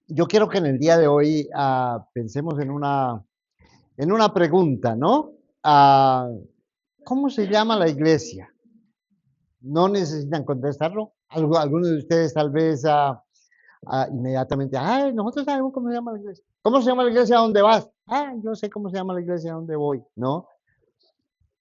Yo quiero que en el día de hoy pensemos en una pregunta, ¿no? Ah, ¿Cómo se llama la iglesia? No necesitan contestarlo. Algunos de ustedes tal vez inmediatamente, ay, nosotros sabemos cómo se llama la iglesia. ¿Cómo se llama la iglesia a dónde vas? Ah, yo sé cómo se llama la iglesia a dónde voy, ¿no?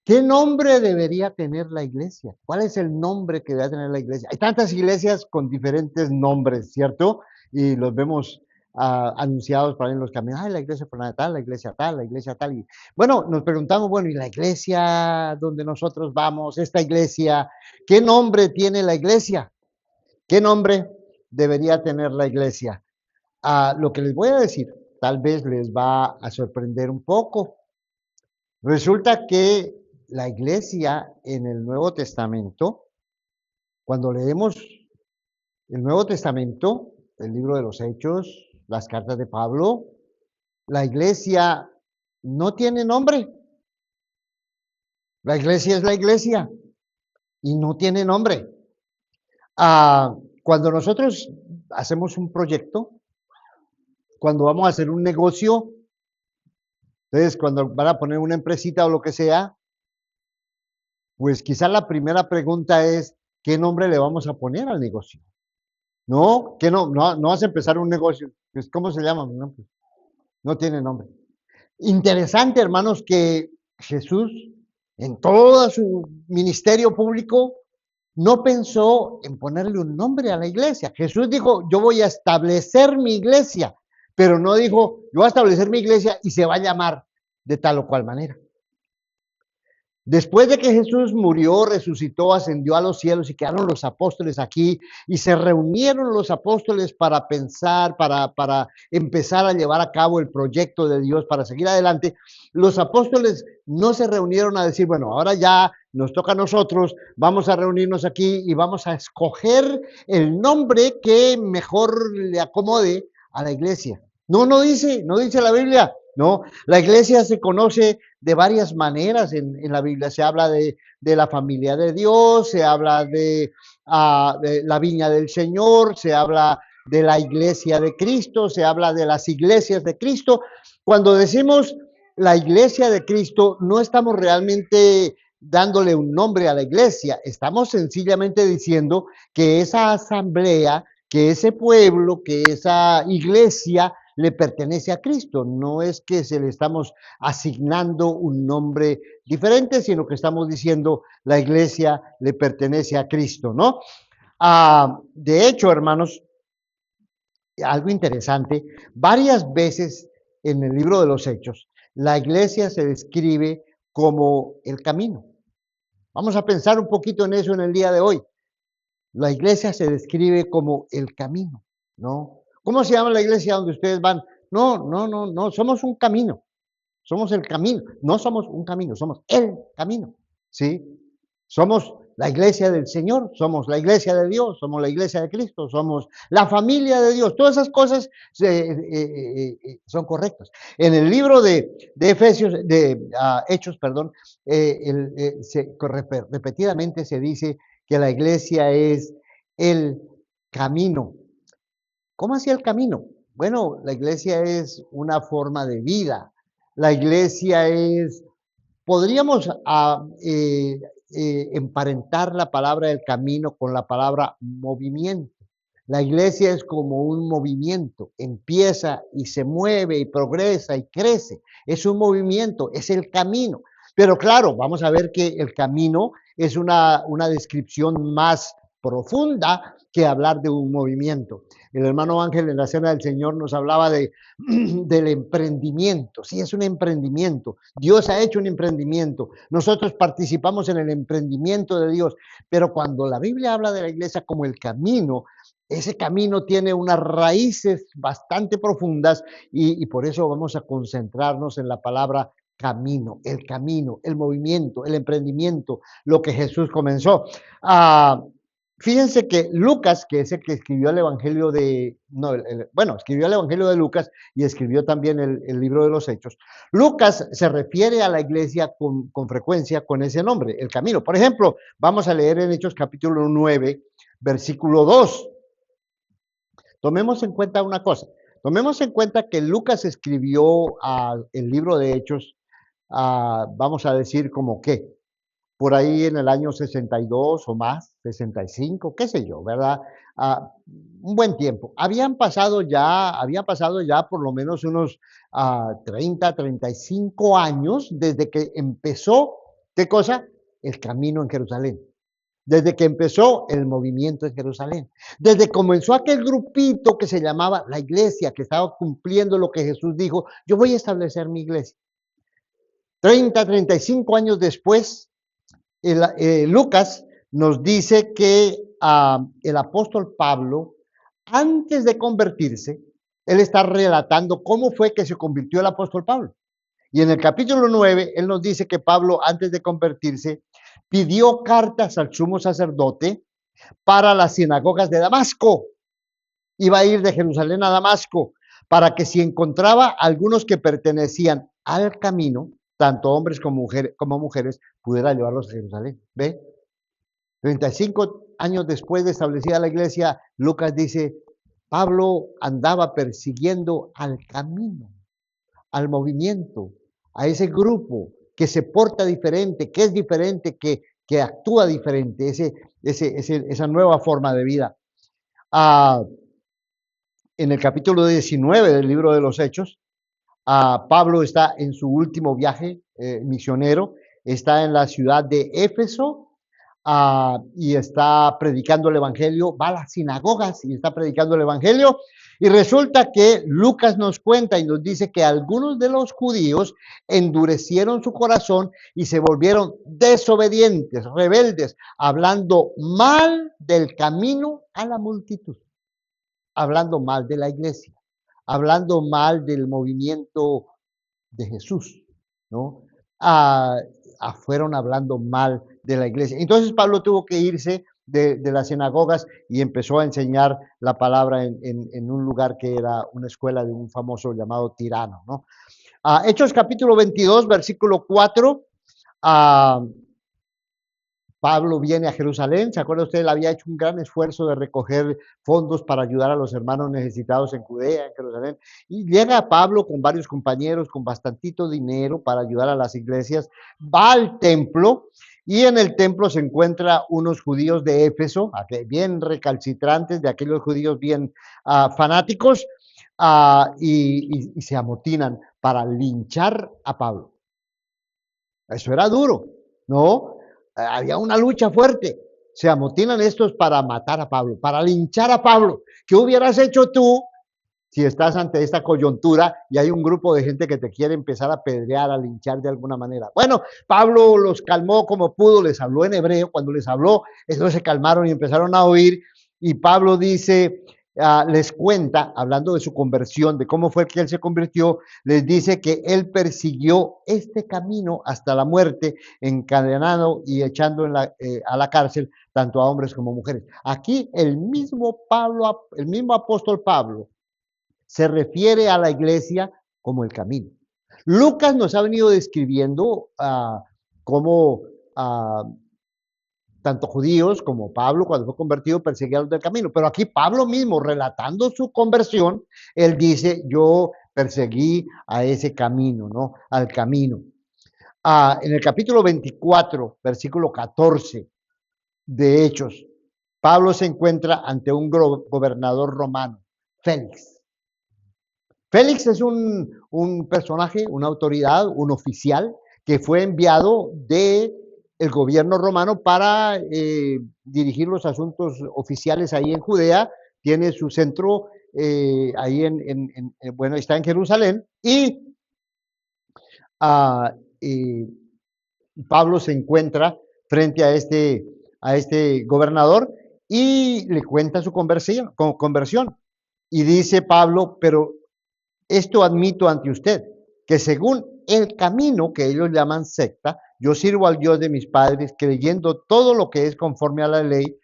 ¿Qué nombre debería tener la iglesia? ¿Cuál es el nombre que debe tener la iglesia? Hay tantas iglesias con diferentes nombres, ¿cierto? Y los vemos anunciados por ahí en los caminos. Ay, la iglesia fulana tal, la iglesia tal, la iglesia tal. Y, bueno, nos preguntamos, bueno, ¿y la iglesia donde nosotros vamos, esta iglesia, qué nombre tiene la iglesia? ¿Qué nombre debería tener la iglesia? Lo que les voy a decir tal vez les va a sorprender un poco. Resulta que la iglesia en el Nuevo Testamento, cuando leemos el Nuevo Testamento, el libro de los Hechos, las cartas de Pablo, la iglesia no tiene nombre. La iglesia es la iglesia y no tiene nombre. Cuando nosotros hacemos un proyecto, cuando vamos a hacer un negocio, entonces cuando van a poner una empresita o lo que sea, pues quizás la primera pregunta es, ¿qué nombre le vamos a poner al negocio? No, que no vas a empezar un negocio. Pues, ¿cómo se llama? No, pues, no tiene nombre. Interesante, hermanos, que Jesús, en todo su ministerio público, no pensó en ponerle un nombre a la iglesia. Jesús dijo, yo voy a establecer mi iglesia, pero no dijo, yo voy a establecer mi iglesia y se va a llamar de tal o cual manera. Después de que Jesús murió, resucitó, ascendió a los cielos y quedaron los apóstoles aquí y se reunieron los apóstoles para pensar, para empezar a llevar a cabo el proyecto de Dios, para seguir adelante, los apóstoles no se reunieron a decir, bueno, ahora ya nos toca a nosotros, vamos a reunirnos aquí y vamos a escoger el nombre que mejor le acomode a la iglesia. No dice la Biblia. No, la iglesia se conoce de varias maneras en la Biblia. Se habla de la familia de Dios, se habla de la viña del Señor, se habla de la iglesia de Cristo, se habla de las iglesias de Cristo. Cuando decimos la iglesia de Cristo, no estamos realmente dándole un nombre a la iglesia, estamos sencillamente diciendo que esa asamblea, que ese pueblo, que esa iglesia le pertenece a Cristo. No es que se le estamos asignando un nombre diferente, sino que estamos diciendo la iglesia le pertenece a Cristo, ¿no? De hecho, hermanos, algo interesante, varias veces en el libro de los Hechos, la iglesia se describe como el camino. Vamos a pensar un poquito en eso en el día de hoy. La iglesia se describe como el camino, ¿no? ¿Cómo se llama la iglesia donde ustedes van? No, somos un camino, somos el camino, no somos un camino, somos el camino, ¿sí? Somos la iglesia del Señor, somos la iglesia de Dios, somos la iglesia de Cristo, somos la familia de Dios. Todas esas cosas son correctas. En el libro de Efesios, Hechos, perdón, repetidamente se dice que la iglesia es el camino. ¿Cómo hacía el camino? Bueno, la iglesia es una forma de vida. La iglesia es, podríamos emparentar la palabra del camino con la palabra movimiento. La iglesia es como un movimiento, empieza y se mueve y progresa y crece. Es un movimiento, es el camino. Pero claro, vamos a ver que el camino es una descripción más profunda que hablar de un movimiento. El hermano Ángel en la Cena del Señor nos hablaba del emprendimiento. Sí, es un emprendimiento. Dios ha hecho un emprendimiento. Nosotros participamos en el emprendimiento de Dios. Pero cuando la Biblia habla de la iglesia como el camino, ese camino tiene unas raíces bastante profundas y por eso vamos a concentrarnos en la palabra camino, el movimiento, el emprendimiento, lo que Jesús comenzó. Fíjense que Lucas, que es el que escribió el Evangelio de, no, bueno, escribió el Evangelio de Lucas y escribió también el libro de los Hechos. Lucas se refiere a la iglesia con frecuencia con ese nombre, el camino. Por ejemplo, vamos a leer en Hechos capítulo 9, versículo 2. Tomemos en cuenta una cosa. Tomemos en cuenta que Lucas escribió el libro de Hechos, vamos a decir como que, por ahí en el año 62 o más, 65, qué sé yo, ¿verdad? Un buen tiempo. Habían pasado ya por lo menos unos 30, 35 años desde que empezó, ¿qué cosa? El camino en Jerusalén. Desde que empezó el movimiento en Jerusalén. Desde que comenzó aquel grupito que se llamaba la iglesia, que estaba cumpliendo lo que Jesús dijo, yo voy a establecer mi iglesia. 30, 35 años después, Lucas nos dice que el apóstol Pablo, antes de convertirse, él está relatando cómo fue que se convirtió el apóstol Pablo. Y en el capítulo 9, él nos dice que Pablo, antes de convertirse, pidió cartas al sumo sacerdote para las sinagogas de Damasco. Iba a ir de Jerusalén a Damasco para que si encontraba algunos que pertenecían al camino, tanto hombres como mujeres, pudiera llevarlos a Jerusalén. ¿Ve? 35 años después de establecida la iglesia, Lucas dice, Pablo andaba persiguiendo al camino, al movimiento, a ese grupo que se porta diferente, que es diferente, que actúa diferente, esa nueva forma de vida. En el capítulo 19 del libro de los Hechos, Pablo está en su último viaje misionero, está en la ciudad de Éfeso y está predicando el evangelio, va a las sinagogas y está predicando el evangelio. Y resulta que Lucas nos cuenta y nos dice que algunos de los judíos endurecieron su corazón y se volvieron desobedientes, rebeldes, hablando mal del camino a la multitud, hablando mal de la iglesia, hablando mal del movimiento de Jesús, ¿no? Fueron hablando mal de la iglesia. Entonces Pablo tuvo que irse de las sinagogas y empezó a enseñar la palabra en un lugar que era una escuela de un famoso llamado Tirano, ¿no? Hechos capítulo 22, versículo 4, Pablo viene a Jerusalén, ¿se acuerda usted? Él había hecho un gran esfuerzo de recoger fondos para ayudar a los hermanos necesitados en Judea, en Jerusalén, y llega Pablo con varios compañeros, con bastantito dinero para ayudar a las iglesias, va al templo, y en el templo se encuentra unos judíos de Éfeso, bien recalcitrantes, de aquellos judíos bien fanáticos, y se amotinan para linchar a Pablo. Eso era duro, ¿no? Había una lucha fuerte. Se amotinan estos para matar a Pablo, para linchar a Pablo. ¿Qué hubieras hecho tú si estás ante esta coyuntura y hay un grupo de gente que te quiere empezar a pedrear, a linchar de alguna manera? Bueno, Pablo los calmó como pudo, les habló en hebreo. Cuando les habló, ellos se calmaron y empezaron a oír. Y Pablo dice, les cuenta, hablando de su conversión, de cómo fue que él se convirtió, les dice que él persiguió este camino hasta la muerte, encadenado y echando a la cárcel tanto a hombres como mujeres. Aquí el mismo Pablo, el mismo apóstol Pablo, se refiere a la iglesia como el camino. Lucas nos ha venido describiendo cómo tanto judíos como Pablo, cuando fue convertido, perseguían del camino. Pero aquí Pablo mismo, relatando su conversión, él dice, yo perseguí a ese camino, ¿no? Al camino. En el capítulo 24, versículo 14 de Hechos, Pablo se encuentra ante un gobernador romano, Félix. Félix es un personaje, una autoridad, un oficial que fue enviado de el gobierno romano para dirigir los asuntos oficiales ahí en Judea, tiene su centro ahí bueno, está en Jerusalén, y Pablo se encuentra frente a este gobernador y le cuenta su conversión. Y dice Pablo, pero esto admito ante usted, que según el camino que ellos llaman secta, yo sirvo al Dios de mis padres, creyendo todo lo que es conforme a la ley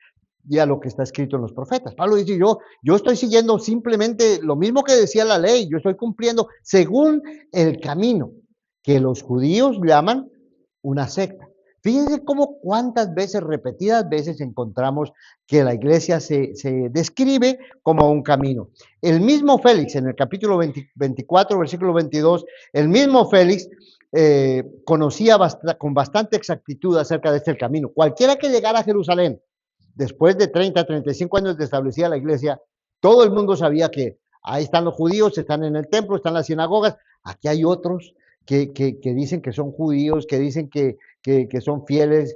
y a lo que está escrito en los profetas. Pablo dice, yo estoy siguiendo simplemente lo mismo que decía la ley, yo estoy cumpliendo según el camino que los judíos llaman una secta. Fíjense cómo cuántas veces, repetidas veces, encontramos que la iglesia se describe como un camino. El mismo Félix, en el capítulo 24, versículo 22, el mismo Félix conocía con bastante exactitud acerca de este camino. Cualquiera que llegara a Jerusalén, después de 30, 35 años de establecida la iglesia, todo el mundo sabía que ahí están los judíos, están en el templo, están las sinagogas, aquí hay otros que dicen que son judíos, que dicen que son fieles,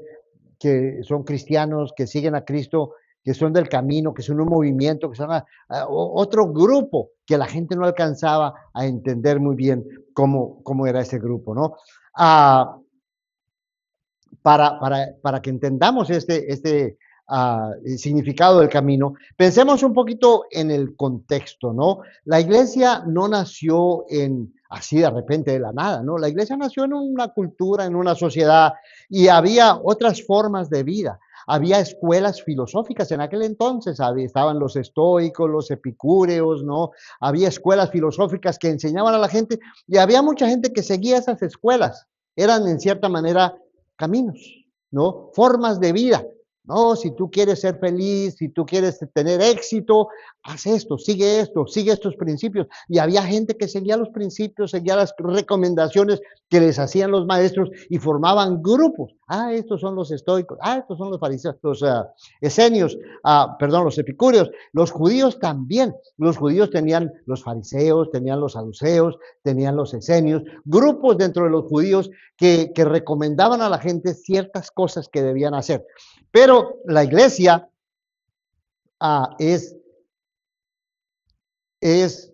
que son cristianos, que siguen a Cristo, que son del camino, que son un movimiento, que son otro grupo que la gente no alcanzaba a entender muy bien cómo era ese grupo, ¿no? Ah, para que entendamos significado del camino, pensemos un poquito en el contexto, ¿no? La iglesia no nació así de repente de la nada, ¿no? La iglesia nació en una cultura, en una sociedad, y había otras formas de vida. Había escuelas filosóficas en aquel entonces, estaban los estoicos, los epicúreos, ¿no? Había escuelas filosóficas que enseñaban a la gente y había mucha gente que seguía esas escuelas. Eran en cierta manera caminos, ¿no? Formas de vida. No, si tú quieres ser feliz, si tú quieres tener éxito, haz esto, sigue estos principios. Y había gente que seguía los principios, seguía las recomendaciones que les hacían los maestros y formaban grupos. Ah, estos son los estoicos, ah, estos son los fariseos, los esenios, perdón, los epicúreos. Los judíos también. Los judíos tenían los fariseos, tenían los saduceos, tenían los esenios, grupos dentro de los judíos que recomendaban a la gente ciertas cosas que debían hacer. Pero la iglesia es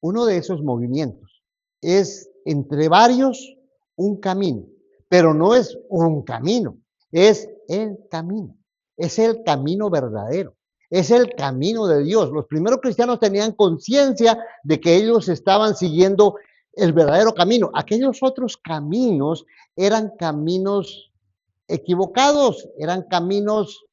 uno de esos movimientos. Es entre varios un camino, pero no es un camino, es el camino. Es el camino verdadero. Es el camino de Dios. Los primeros cristianos tenían conciencia de que ellos estaban siguiendo el verdadero camino. Aquellos otros caminos eran caminos equivocados, eran caminos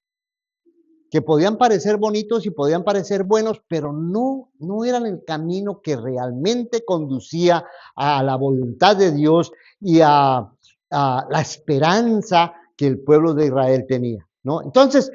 que podían parecer bonitos y podían parecer buenos, pero no eran el camino que realmente conducía a la voluntad de Dios y a la esperanza que el pueblo de Israel tenía, ¿no? Entonces,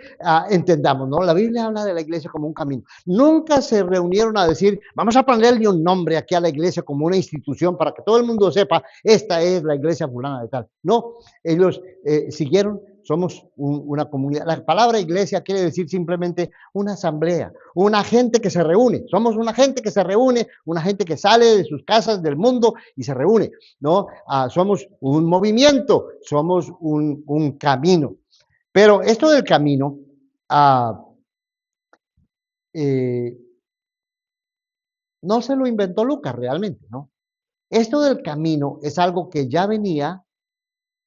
entendamos, ¿no? La Biblia habla de la iglesia como un camino. Nunca se reunieron a decir, vamos a ponerle un nombre aquí a la iglesia como una institución para que todo el mundo sepa, esta es la iglesia fulana de tal. No, ellos siguieron. Somos una comunidad. La palabra iglesia quiere decir simplemente una asamblea, una gente que se reúne. Somos una gente que se reúne, una gente que sale de sus casas, del mundo y se reúne, ¿no? Somos un movimiento, somos un camino. Pero esto del camino, eh, no se lo inventó Lucas realmente, ¿no? Esto del camino es algo que ya venía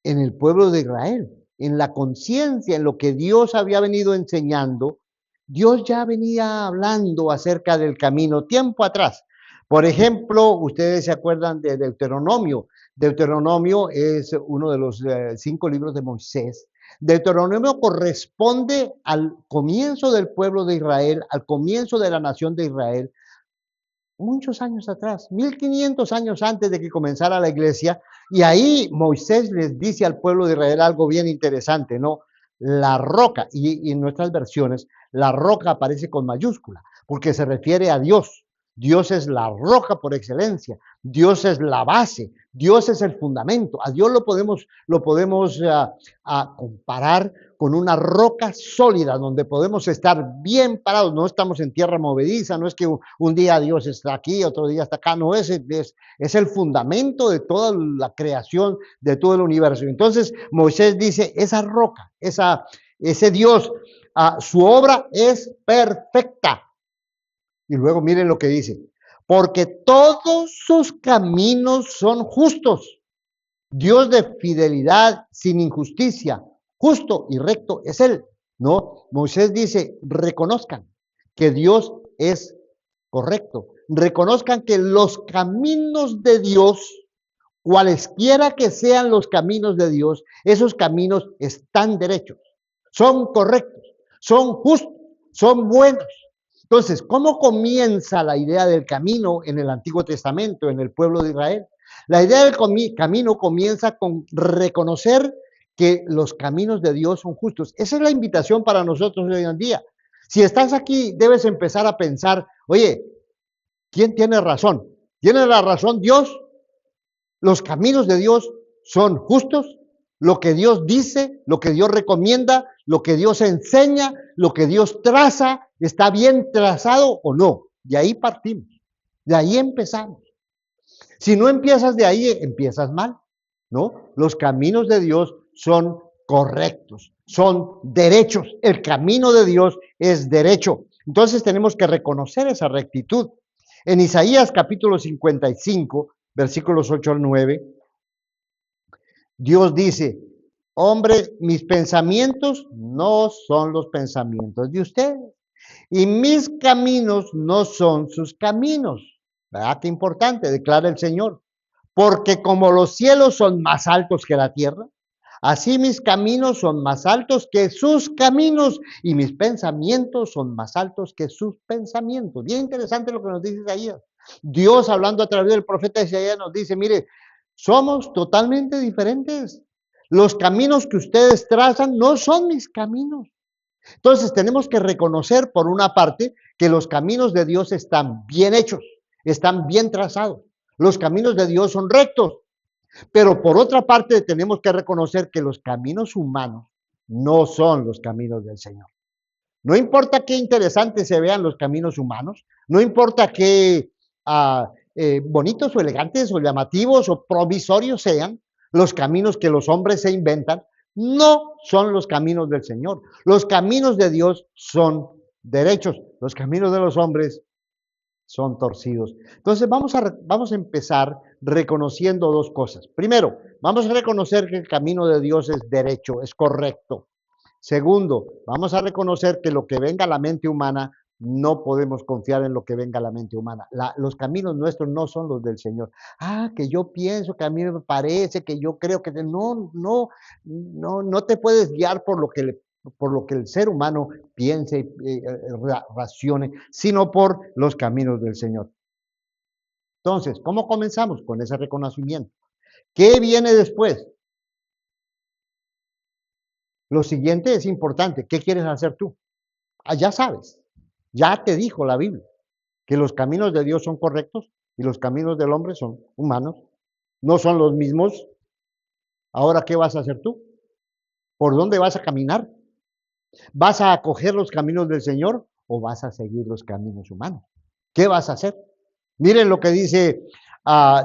en el pueblo de Israel, en la conciencia, en lo que Dios había venido enseñando. Dios ya venía hablando acerca del camino tiempo atrás. Por ejemplo, ustedes se acuerdan de Deuteronomio. Deuteronomio es uno de los 5 libros de Moisés. Deuteronomio corresponde al comienzo del pueblo de Israel, al comienzo de la nación de Israel, muchos años atrás, 1500 años antes de que comenzara la iglesia, y ahí Moisés les dice al pueblo de Israel algo bien interesante, ¿no? La roca, y en nuestras versiones, la roca aparece con mayúscula, porque se refiere a Dios. Dios es la roca por excelencia, Dios es la base, Dios es el fundamento. A Dios lo podemos comparar con una roca sólida donde podemos estar bien parados. No estamos en tierra movediza, no es que un día Dios está aquí, otro día está acá, no es el fundamento de toda la creación, de todo el universo. Entonces Moisés dice, esa roca, ese Dios, su obra es perfecta. Y luego miren lo que dice, porque todos sus caminos son justos. Dios de fidelidad sin injusticia, justo y recto es Él, ¿no? Moisés dice, reconozcan que Dios es correcto, reconozcan que los caminos de Dios, cualesquiera que sean los caminos de Dios, esos caminos están derechos, son correctos, son justos, son buenos. Entonces, ¿cómo comienza la idea del camino en el Antiguo Testamento, en el pueblo de Israel? La idea del camino comienza con reconocer que los caminos de Dios son justos. Esa es la invitación para nosotros hoy en día. Si estás aquí, debes empezar a pensar, oye, ¿quién tiene razón? ¿Tiene la razón Dios? ¿Los caminos de Dios son justos? Lo que Dios dice, lo que Dios recomienda, lo que Dios enseña, lo que Dios traza, ¿está bien trazado o no? De ahí partimos, de ahí empezamos. Si no empiezas de ahí, empiezas mal, ¿no? Los caminos de Dios son correctos, son derechos. El camino de Dios es derecho. Entonces tenemos que reconocer esa rectitud. En Isaías capítulo 55, versículos 8 al 9, Dios dice, hombre, mis pensamientos no son los pensamientos de ustedes y mis caminos no son sus caminos. ¿Verdad? Qué importante, declara el Señor. Porque como los cielos son más altos que la tierra, así mis caminos son más altos que sus caminos y mis pensamientos son más altos que sus pensamientos. Bien interesante lo que nos dice Isaías. Dios, hablando a través del profeta Isaías, nos dice, mire, somos totalmente diferentes. Los caminos que ustedes trazan no son mis caminos. Entonces tenemos que reconocer, por una parte, que los caminos de Dios están bien hechos, están bien trazados. Los caminos de Dios son rectos, pero por otra parte tenemos que reconocer que los caminos humanos no son los caminos del Señor. No importa qué interesantes se vean los caminos humanos, no importa qué bonitos o elegantes o llamativos o provisorios sean, los caminos que los hombres se inventan, no son los caminos del Señor. Los caminos de Dios son derechos, los caminos de los hombres son torcidos. Entonces vamos a empezar reconociendo dos cosas. Primero, vamos a reconocer que el camino de Dios es derecho, es correcto. Segundo, vamos a reconocer que lo que venga a la mente humana, no podemos confiar en lo que venga a la mente humana. Los caminos nuestros no son los del Señor. Que yo pienso, que a mí me parece, que yo creo que no te puedes guiar por lo que el ser humano piense, racione, sino por los caminos del Señor. Entonces, ¿cómo comenzamos? Con ese reconocimiento. ¿Qué viene después? Lo siguiente es importante. ¿Qué quieres hacer tú? Ya sabes, ya te dijo la Biblia que los caminos de Dios son correctos y los caminos del hombre son humanos, no son los mismos. Ahora, ¿qué vas a hacer tú? ¿Por dónde vas a caminar? ¿Vas a acoger los caminos del Señor o vas a seguir los caminos humanos? ¿Qué vas a hacer? Miren lo que dice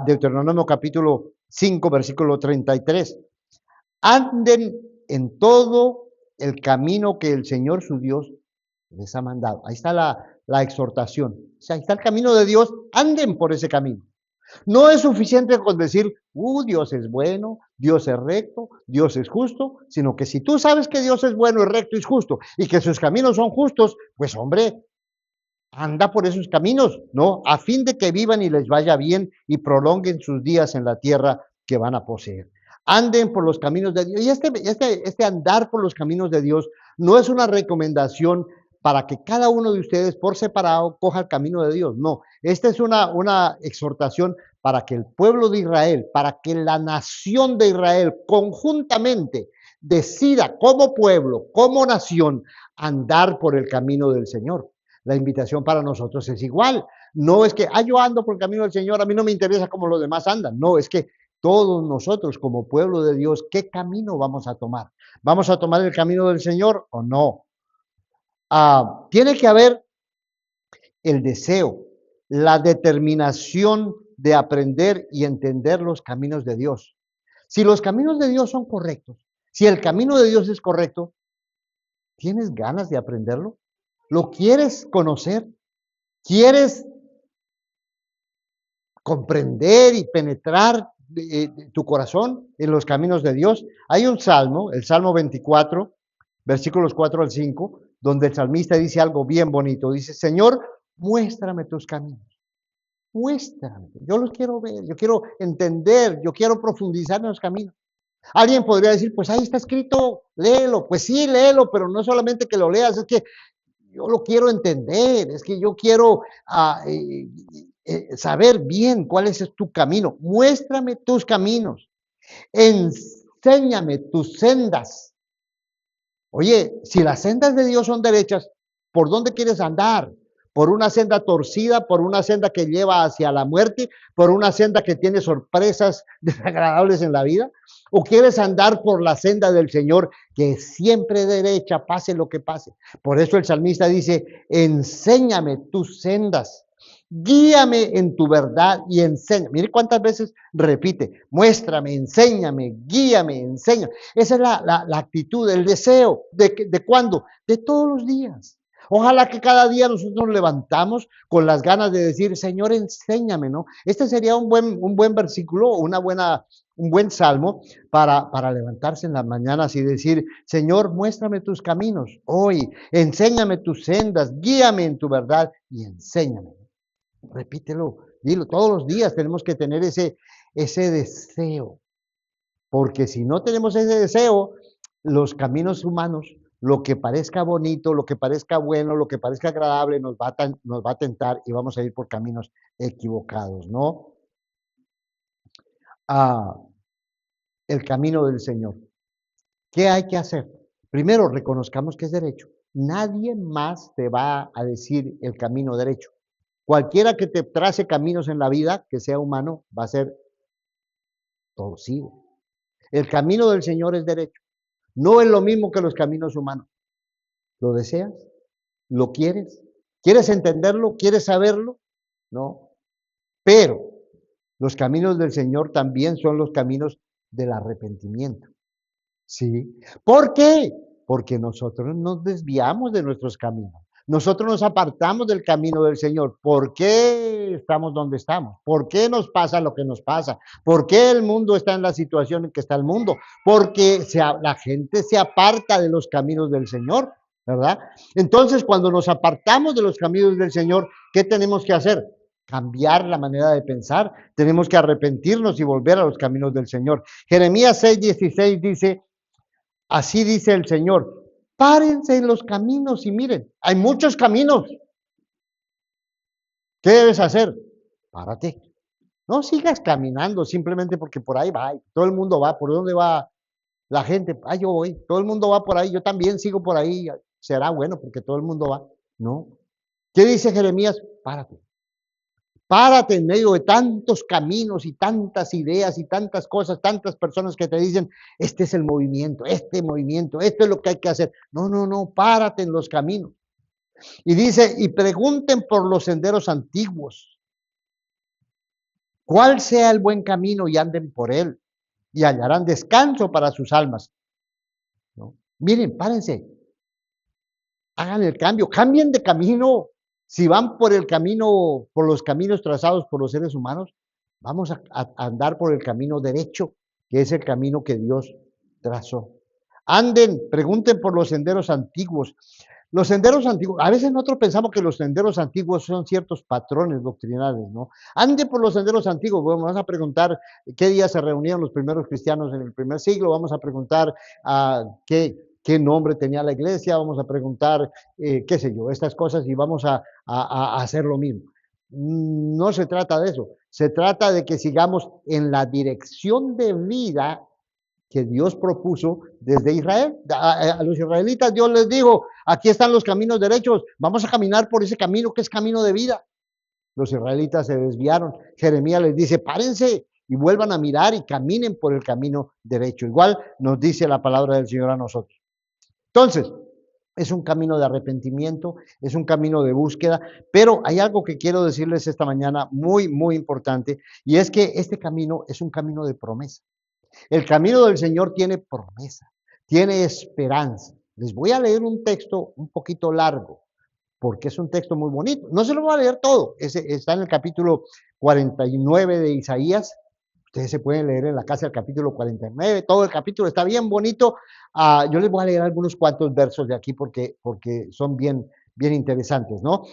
Deuteronomio capítulo 5, versículo 33. Anden en todo el camino que el Señor su Dios les ha mandado. Ahí está la exhortación. O sea, ahí está el camino de Dios, anden por ese camino. No es suficiente con decir, Dios es bueno, Dios es recto, Dios es justo, sino que si tú sabes que Dios es bueno, es recto y es justo, y que sus caminos son justos, pues hombre, anda por esos caminos, ¿no? A fin de que vivan y les vaya bien y prolonguen sus días en la tierra que van a poseer. Anden por los caminos de Dios. Y este andar por los caminos de Dios no es una recomendación para que cada uno de ustedes por separado coja el camino de Dios. No, esta es una exhortación para que el pueblo de Israel, para que la nación de Israel conjuntamente decida como pueblo, como nación, andar por el camino del Señor. La invitación para nosotros es igual. No es que, yo ando por el camino del Señor, a mí no me interesa cómo los demás andan. No, es que todos nosotros como pueblo de Dios, ¿qué camino vamos a tomar? ¿Vamos a tomar el camino del Señor o no? Tiene que haber el deseo, la determinación de aprender y entender los caminos de Dios. Si los caminos de Dios son correctos, si el camino de Dios es correcto, ¿tienes ganas de aprenderlo? ¿Lo quieres conocer? ¿Quieres comprender y penetrar tu corazón en los caminos de Dios? Hay un salmo, el Salmo 24, versículos 4 al 5, donde el salmista dice algo bien bonito. Dice, Señor, muéstrame tus caminos. Muéstrame. Yo los quiero ver, yo quiero entender, yo quiero profundizar en los caminos. Alguien podría decir, pues ahí está escrito, léelo. Pues sí, léelo, pero no solamente que lo leas, es que yo lo quiero entender, es que yo quiero saber bien cuál es tu camino. Muéstrame tus caminos. enséñame tus sendas. Oye, si las sendas de Dios son derechas, ¿por dónde quieres andar? ¿Por una senda torcida, por una senda que lleva hacia la muerte, por una senda que tiene sorpresas desagradables en la vida? ¿O quieres andar por la senda del Señor que es siempre derecha, pase lo que pase? Por eso el salmista dice, enséñame tus sendas, guíame en tu verdad y enséñame. Mire cuántas veces repite, muéstrame, enséñame, guíame, enséñame. Esa es la actitud, el deseo. ¿De cuándo? De todos los días. Ojalá que cada día nosotros nos levantamos con las ganas de decir, Señor, enséñame, ¿no? Este sería un buen versículo, un buen salmo para levantarse en las mañanas y decir, Señor, muéstrame tus caminos hoy, enséñame tus sendas, guíame en tu verdad y enséñame. Repítelo, dilo, todos los días tenemos que tener ese deseo, porque si no tenemos ese deseo, los caminos humanos, lo que parezca bonito, lo que parezca bueno, lo que parezca agradable, nos va a tentar y vamos a ir por caminos equivocados, ¿no? Ah, el camino del Señor. ¿Qué hay que hacer? Primero, reconozcamos que es derecho. Nadie más te va a decir el camino derecho. Cualquiera que te trace caminos en la vida, que sea humano, va a ser torcido. El camino del Señor es derecho. No es lo mismo que los caminos humanos. ¿Lo deseas? ¿Lo quieres? ¿Quieres entenderlo? ¿Quieres saberlo? No. Pero los caminos del Señor también son los caminos del arrepentimiento. ¿Sí? ¿Por qué? Porque nosotros nos desviamos de nuestros caminos. Nosotros nos apartamos del camino del Señor. ¿Por qué estamos donde estamos? ¿Por qué nos pasa lo que nos pasa? ¿Por qué el mundo está en la situación en que está el mundo? Porque la gente se aparta de los caminos del Señor, ¿verdad? Entonces, cuando nos apartamos de los caminos del Señor, ¿qué tenemos que hacer? Cambiar la manera de pensar. Tenemos que arrepentirnos y volver a los caminos del Señor. Jeremías 6:16 dice, así dice el Señor, párense en los caminos y miren, hay muchos caminos. ¿Qué debes hacer? Párate. No sigas caminando simplemente porque por ahí va. Todo el mundo va. ¿Por dónde va la gente? Ah, yo voy. Todo el mundo va por ahí. Yo también sigo por ahí. Será bueno porque todo el mundo va. No. ¿Qué dice Jeremías? Párate. Párate en medio de tantos caminos y tantas ideas y tantas cosas, tantas personas que te dicen, este es el movimiento, esto es lo que hay que hacer. No, no, no, párate en los caminos. Y dice, y pregunten por los senderos antiguos, cuál sea el buen camino y anden por él, y hallarán descanso para sus almas. ¿No? Miren, párense, hagan el cambio, cambien de camino. Si van por el camino, por los caminos trazados por los seres humanos, vamos a andar por el camino derecho, que es el camino que Dios trazó. Anden, pregunten por los senderos antiguos. Los senderos antiguos, a veces nosotros pensamos que los senderos antiguos son ciertos patrones doctrinales, ¿no? Ande por los senderos antiguos, bueno, vamos a preguntar qué día se reunieron los primeros cristianos en el primer siglo, vamos a preguntar qué nombre tenía la iglesia, vamos a preguntar, qué sé yo, estas cosas y vamos a hacer lo mismo. No se trata de eso, se trata de que sigamos en la dirección de vida que Dios propuso desde Israel. A los israelitas Dios les dijo, aquí están los caminos derechos, vamos a caminar por ese camino que es camino de vida. Los israelitas se desviaron. Jeremías les dice, párense y vuelvan a mirar y caminen por el camino derecho. Igual nos dice la palabra del Señor a nosotros. Entonces, es un camino de arrepentimiento, es un camino de búsqueda, pero hay algo que quiero decirles esta mañana muy, muy importante, y es que este camino es un camino de promesa. El camino del Señor tiene promesa, tiene esperanza. Les voy a leer un texto un poquito largo, porque es un texto muy bonito. No se lo voy a leer todo, está en el capítulo 49 de Isaías. Ustedes se pueden leer en la casa el capítulo 49, todo el capítulo está bien bonito. Yo les voy a leer algunos cuantos versos de aquí porque son bien interesantes, ¿no?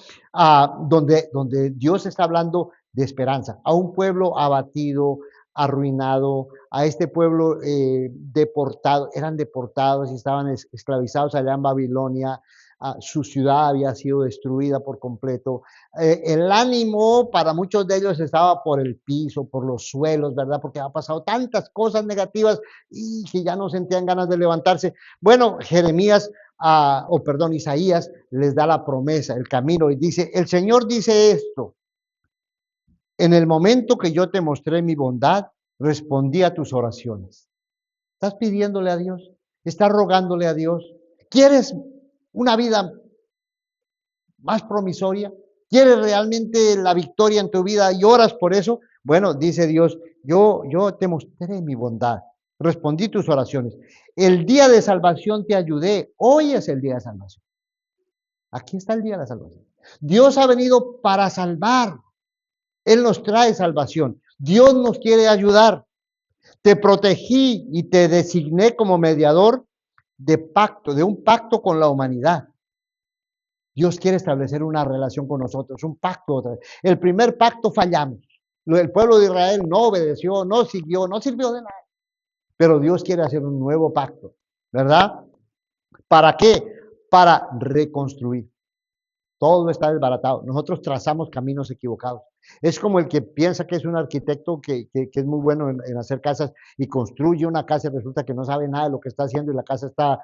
Donde Dios está hablando de esperanza, a un pueblo abatido, arruinado, a este pueblo deportado, eran deportados y estaban esclavizados allá en Babilonia, su ciudad había sido destruida por completo. El ánimo para muchos de ellos estaba por el piso, por los suelos, ¿verdad? Porque ha pasado tantas cosas negativas y que ya no sentían ganas de levantarse. Bueno, Isaías les da la promesa, el camino, y dice, el Señor dice esto, en el momento que yo te mostré mi bondad, respondí a tus oraciones. ¿Estás pidiéndole a Dios? ¿Estás rogándole a Dios? ¿Quieres una vida más promisoria? ¿Quieres realmente la victoria en tu vida y oras por eso? Bueno, dice Dios, yo te mostré mi bondad, respondí tus oraciones. El día de salvación te ayudé, hoy es el día de salvación. Aquí está el día de la salvación. Dios ha venido para salvar. Él nos trae salvación. Dios nos quiere ayudar. Te protegí y te designé como mediador de un pacto con la humanidad. Dios quiere establecer una relación con nosotros, un pacto otra vez. El primer pacto fallamos. El pueblo de Israel no obedeció, no siguió, no sirvió de nada. Pero Dios quiere hacer un nuevo pacto, ¿verdad? ¿Para qué? Para reconstruir. Todo está desbaratado. Nosotros trazamos caminos equivocados. Es como el que piensa que es un arquitecto que es muy bueno en hacer casas y construye una casa y resulta que no sabe nada de lo que está haciendo y la casa está,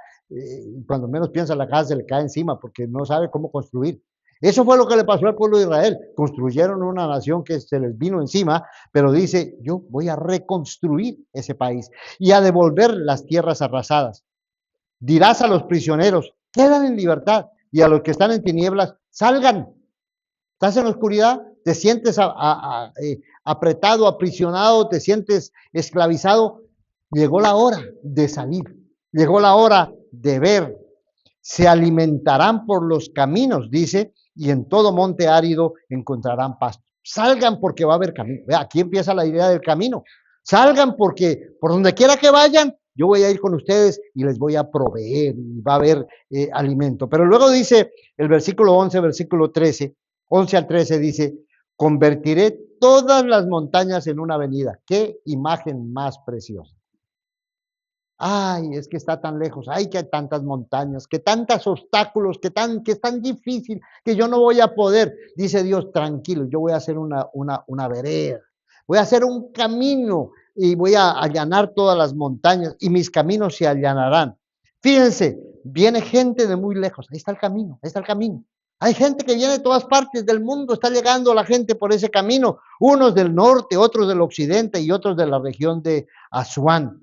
cuando menos piensa la casa se le cae encima porque no sabe cómo construir. Eso fue lo que le pasó al pueblo de Israel. Construyeron una nación que se les vino encima, pero dice, yo voy a reconstruir ese país y a devolver las tierras arrasadas. Dirás a los prisioneros, quedan en libertad, y a los que están en tinieblas, salgan. Estás en la oscuridad, te sientes apretado, aprisionado, te sientes esclavizado. Llegó la hora de salir, llegó la hora de ver. Se alimentarán por los caminos, dice, y en todo monte árido encontrarán pasto. Salgan porque va a haber camino. Vea, aquí empieza la idea del camino. Salgan porque por donde quiera que vayan, yo voy a ir con ustedes y les voy a proveer y va a haber alimento. Pero luego dice el versículo 11, versículo 13, 11 al 13 dice, convertiré todas las montañas en una avenida. Qué imagen más preciosa. Ay, es que está tan lejos, ay, que hay tantas montañas, que tantos obstáculos, que es tan difícil, que yo no voy a poder. Dice Dios, tranquilo, yo voy a hacer una vereda, voy a hacer un camino y voy a allanar todas las montañas y mis caminos se allanarán. Fíjense, viene gente de muy lejos, ahí está el camino, ahí está el camino. Hay gente que viene de todas partes del mundo, está llegando la gente por ese camino, unos del norte, otros del occidente y otros de la región de Asuán.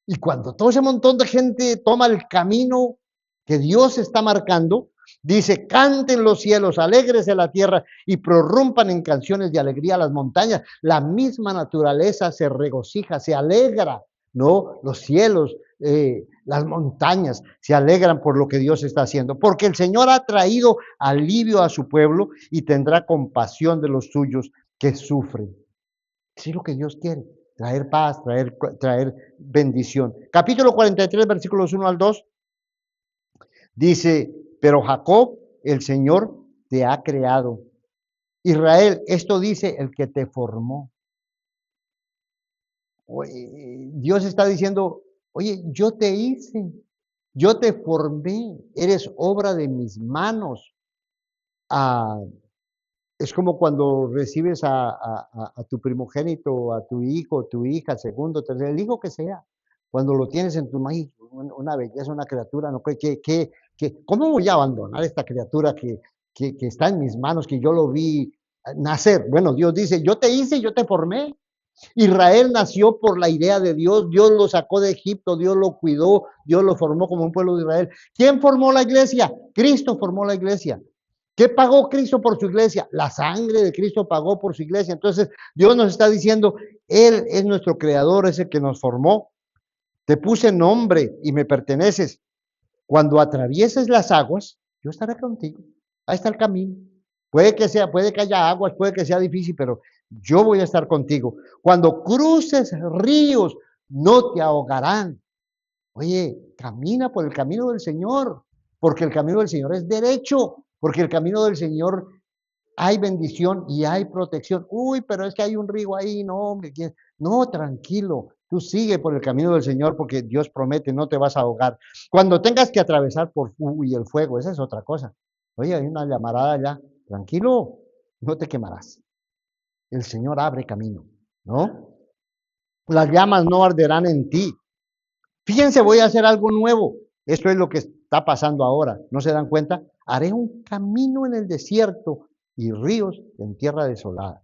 Y cuando todo ese montón de gente toma el camino que Dios está marcando, dice, canten los cielos, alegres de la tierra y prorrumpan en canciones de alegría las montañas. La misma naturaleza se regocija, se alegra, ¿no? Los cielos, las montañas se alegran por lo que Dios está haciendo, porque el Señor ha traído alivio a su pueblo y tendrá compasión de los suyos que sufren. Eso es lo que Dios quiere. Traer paz, traer bendición. Capítulo 43, versículos 1 al 2, dice, pero Jacob, el Señor, te ha creado. Israel, esto dice el que te formó. Dios está diciendo, oye, yo te hice, yo te formé, eres obra de mis manos. Es como cuando recibes a tu primogénito, a tu hijo, tu hija, segundo, tercero, el hijo que sea. Cuando lo tienes en tu mano, una belleza, una criatura, ¿no? ¿Cómo voy a abandonar esta criatura que está en mis manos, que yo lo vi nacer? Bueno, Dios dice, yo te hice, yo te formé. Israel nació por la idea de Dios, Dios lo sacó de Egipto, Dios lo cuidó, Dios lo formó como un pueblo de Israel. ¿Quién formó la iglesia? Cristo formó la iglesia. ¿Qué pagó Cristo por su iglesia? La sangre de Cristo pagó por su iglesia. Entonces, Dios nos está diciendo, Él es nuestro creador, es el que nos formó. Te puse nombre y me perteneces. Cuando atravieses las aguas, yo estaré contigo. Ahí está el camino. Puede que haya aguas, puede que sea difícil, pero yo voy a estar contigo. Cuando cruces ríos, no te ahogarán. Oye, camina por el camino del Señor, porque el camino del Señor es derecho. Porque el camino del Señor hay bendición y hay protección. Uy, pero es que hay un río ahí, no, hombre. No, tranquilo. Tú sigue por el camino del Señor porque Dios promete, no te vas a ahogar. Cuando tengas que atravesar por el fuego, esa es otra cosa. Oye, hay una llamarada allá, tranquilo, no te quemarás. El Señor abre camino, ¿no? Las llamas no arderán en ti. Fíjense, voy a hacer algo nuevo. Esto es lo que está pasando ahora. ¿No se dan cuenta? Haré un camino en el desierto y ríos en tierra desolada.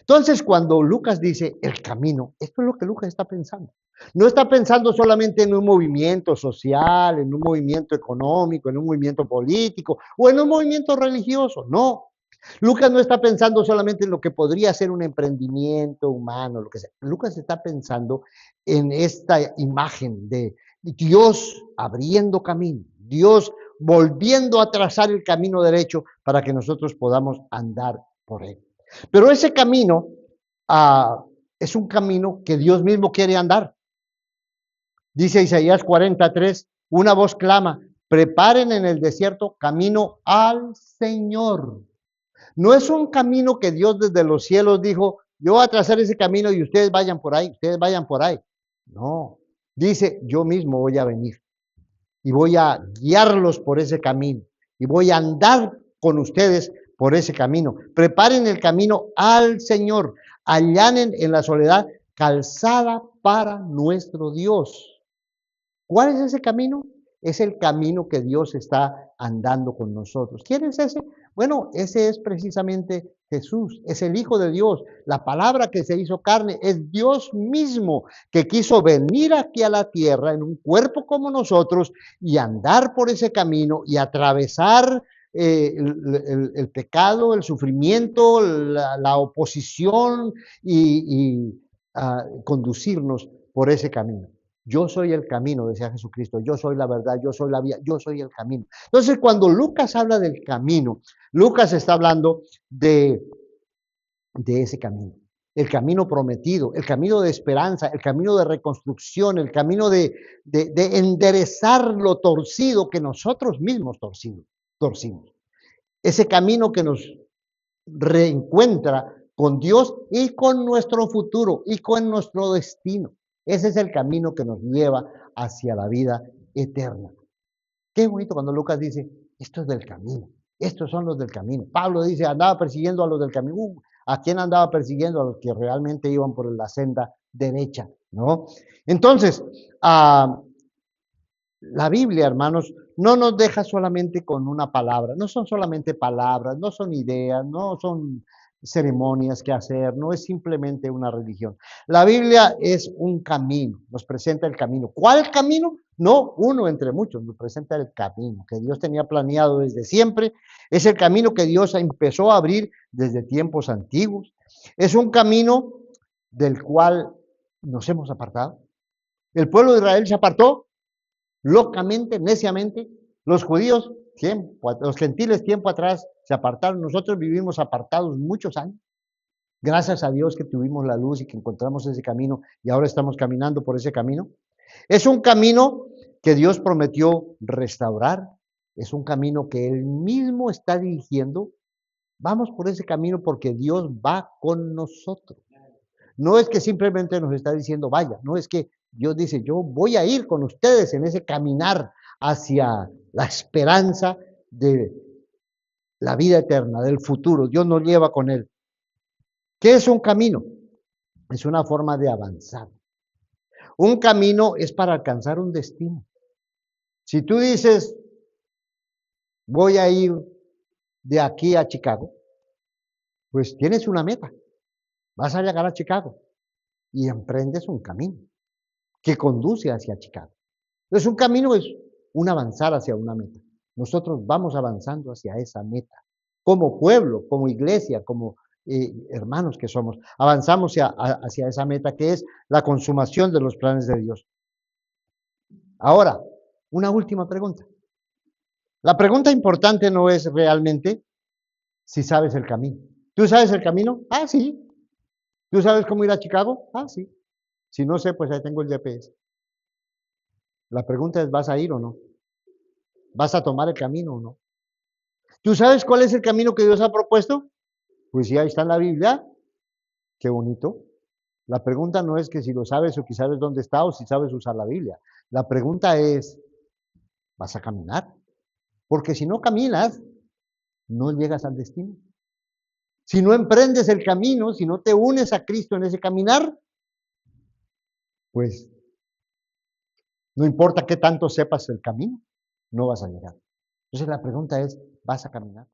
Entonces, cuando Lucas dice el camino, esto es lo que Lucas está pensando. No está pensando solamente en un movimiento social, en un movimiento económico, en un movimiento político o en un movimiento religioso. No. Lucas no está pensando solamente en lo que podría ser un emprendimiento humano, lo que sea. Lucas está pensando en esta imagen de Dios abriendo camino, Dios volviendo a trazar el camino derecho para que nosotros podamos andar por él. Pero ese camino es un camino que Dios mismo quiere andar. Dice Isaías 43, una voz clama, preparen en el desierto camino al Señor. No es un camino que Dios desde los cielos dijo, yo voy a trazar ese camino y ustedes vayan por ahí, ustedes vayan por ahí. No, dice, yo mismo voy a venir y voy a guiarlos por ese camino y voy a andar con ustedes por ese camino. Preparen el camino al Señor, allanen en la soledad calzada para nuestro Dios. ¿Cuál es ese camino? Es el camino que Dios está andando con nosotros. ¿Quién es ese? Bueno, ese es precisamente Jesús, es el Hijo de Dios. La palabra que se hizo carne es Dios mismo que quiso venir aquí a la tierra en un cuerpo como nosotros y andar por ese camino y atravesar el pecado, el sufrimiento, la oposición y conducirnos por ese camino. Yo soy el camino, decía Jesucristo, yo soy la verdad, yo soy la vía, yo soy el camino. Entonces, cuando Lucas habla del camino, Lucas está hablando de ese camino, el camino prometido, el camino de esperanza, el camino de reconstrucción, el camino de enderezar lo torcido que nosotros mismos torcimos. Ese camino que nos reencuentra con Dios y con nuestro futuro y con nuestro destino. Ese es el camino que nos lleva hacia la vida eterna. Qué bonito cuando Lucas dice, esto es del camino, estos son los del camino. Pablo dice, andaba persiguiendo a los del camino. ¿A quién andaba persiguiendo? A los que realmente iban por la senda derecha, ¿no? Entonces, la Biblia, hermanos, no nos deja solamente con una palabra, no son solamente palabras, no son ideas, no son ceremonias que hacer, no es simplemente una religión. La Biblia es un camino, nos presenta el camino. ¿Cuál camino? No uno entre muchos, nos presenta el camino que Dios tenía planeado desde siempre. Es el camino que Dios empezó a abrir desde tiempos antiguos. Es un camino del cual nos hemos apartado. El pueblo de Israel se apartó locamente, neciamente. Los judíos, los gentiles tiempo atrás se apartaron. Nosotros vivimos apartados muchos años. Gracias a Dios que tuvimos la luz y que encontramos ese camino y ahora estamos caminando por ese camino. Es un camino que Dios prometió restaurar. Es un camino que Él mismo está dirigiendo. Vamos por ese camino porque Dios va con nosotros. No es que simplemente nos está diciendo vaya, no es que Dios dice yo voy a ir con ustedes en ese caminar hacia la esperanza de la vida eterna, del futuro. Dios nos lleva con Él. ¿Qué es un camino? Es una forma de avanzar. Un camino es para alcanzar un destino. Si tú dices, voy a ir de aquí a Chicago, pues tienes una meta. Vas a llegar a Chicago y emprendes un camino que conduce hacia Chicago. Entonces, un camino es un avanzar hacia una meta. Nosotros vamos avanzando hacia esa meta. Como pueblo, como iglesia, como hermanos que somos, avanzamos hacia esa meta que es la consumación de los planes de Dios. Ahora, una última pregunta. La pregunta importante no es realmente si sabes el camino. ¿Tú sabes el camino? Ah, sí. ¿Tú sabes cómo ir a Chicago? Ah, sí. Si no sé, pues ahí tengo el GPS. La pregunta es, ¿vas a ir o no? ¿Vas a tomar el camino o no? ¿Tú sabes cuál es el camino que Dios ha propuesto? Pues sí, ahí está en la Biblia. Qué bonito. La pregunta no es que si lo sabes o que sabes dónde está o si sabes usar la Biblia. La pregunta es, ¿vas a caminar? Porque si no caminas, no llegas al destino. Si no emprendes el camino, si no te unes a Cristo en ese caminar, pues no importa qué tanto sepas el camino, no vas a llegar. Entonces la pregunta es, ¿vas a caminar?